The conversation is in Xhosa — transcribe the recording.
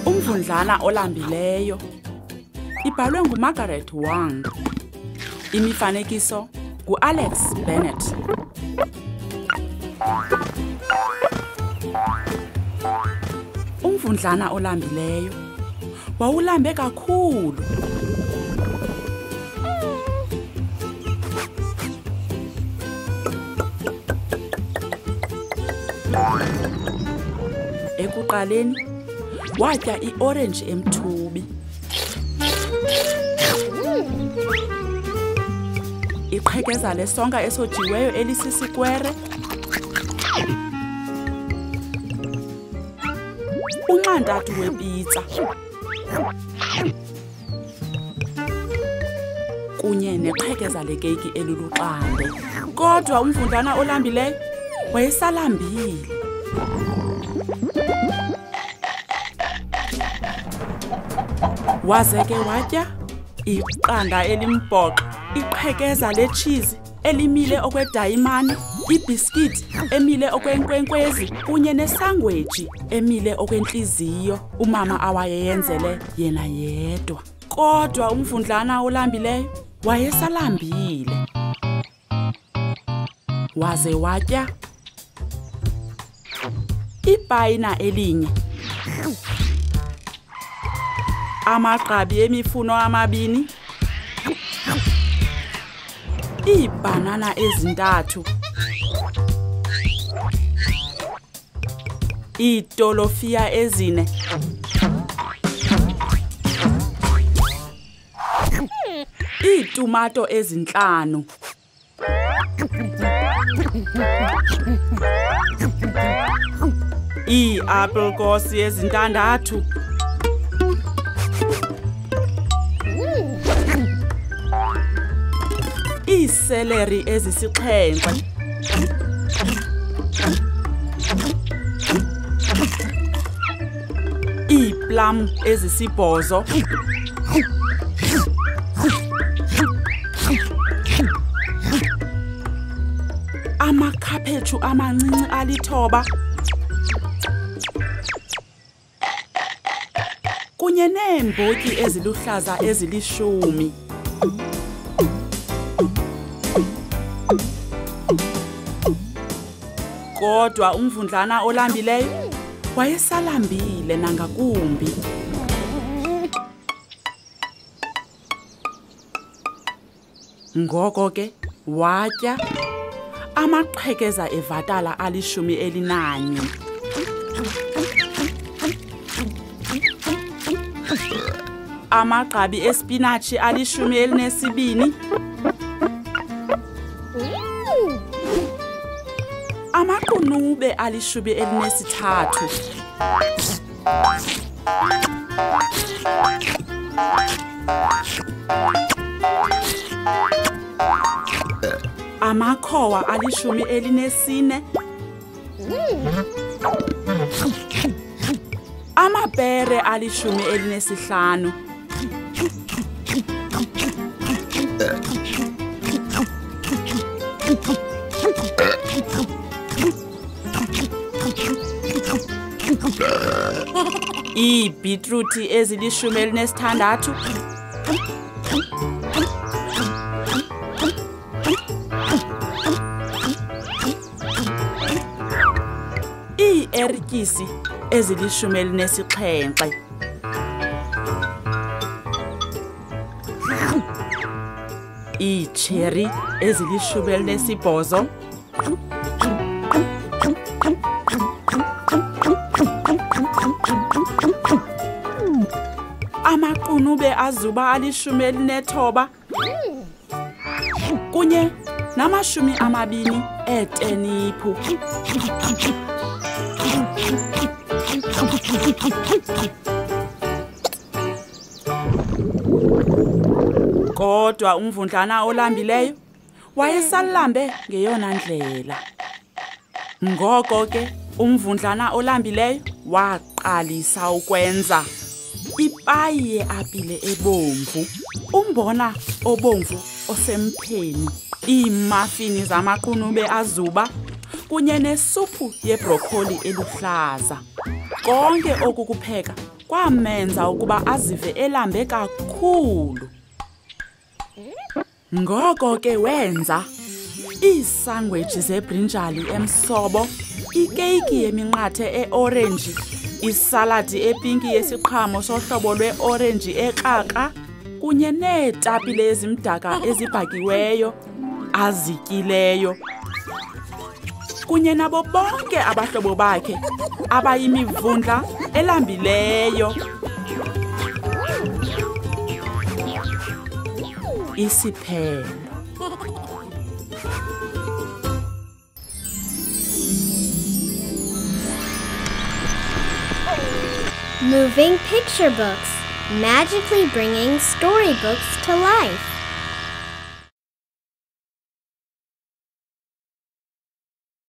Umvundlana olambileyo ibhalwe nguMargaret Wang. Imifanekiso nguAlex Bennett. Umvundlana olambileyo wawulambe kakhulu. Ekuqaleni watya iorange emthubi. Iqhekeza lesonka esojiweyo elisisikwere. Unxantathu wepizza. Kunye neqhekeza lekeyiki eluluqande. Kodwa umvundlana olambileyo wayesalambile. Waze ke watya iqanda elimpoqo, iqhekeza lechizi elimile okwedayimani, ibhiskiti emile okwenkwenkwezi kunye nesangweji emile okwentliziyo umama awayeyenzele yena yedwa. Kodwa umvundlana olambileyo wayesalambile. Waze watya ipayina elinye, amagqabi emifuno amabini, iibhanana ezintathu, iitolofiya ezine, iitumato ezintlanu, iiapilkosi ezintandathu, iiseleri ezisixhenxe, iiplam ezisibhozo, amakhaphetshu amancinci alithoba, kunye neembotyi eziluhlaza ezili10. Kodwa umvundlana olambileyo wayesalambile nangakumbi. Ngoko ke watya amaqhekeza evatala ali11. Amagqabi espinatshi ali12. Amaqunube ali13. Amakhowa ali14. Amapere ali15. Iibhitruthi ezili16. Iiertyisi ezili17. Iicherry ezili18. Amaqunube azuba ali19. Kunye nama20 eteniphu. Kodwa umvundlana olambileyo wayesalambe ngeyona ndlela. Ngoko ke umvundlana olambileyo waqalisa ukwenza ipayi yeapile ebomvu, umbona obomvu osempheni, iimafini zamaqunube azuba kunye nesuphu yebrokholi eluhlaza. Konke oku kupheka kwamenza ukuba azive elambe kakhulu. Ngoko ke wenza iisangweji zebrinjali emsobo, ikeyiki yeminqathe eorenji, isaladi epinki yesiqhamo sohlobo lweorenji ekrakra kunye neetapile ezimdaka ezibhakiweyo azityileyo, kunye nabo bonke abahlobo bakhe abayimivundla elambileyo. Isiphelo. Moving picture books, magically bringing storybooks to life.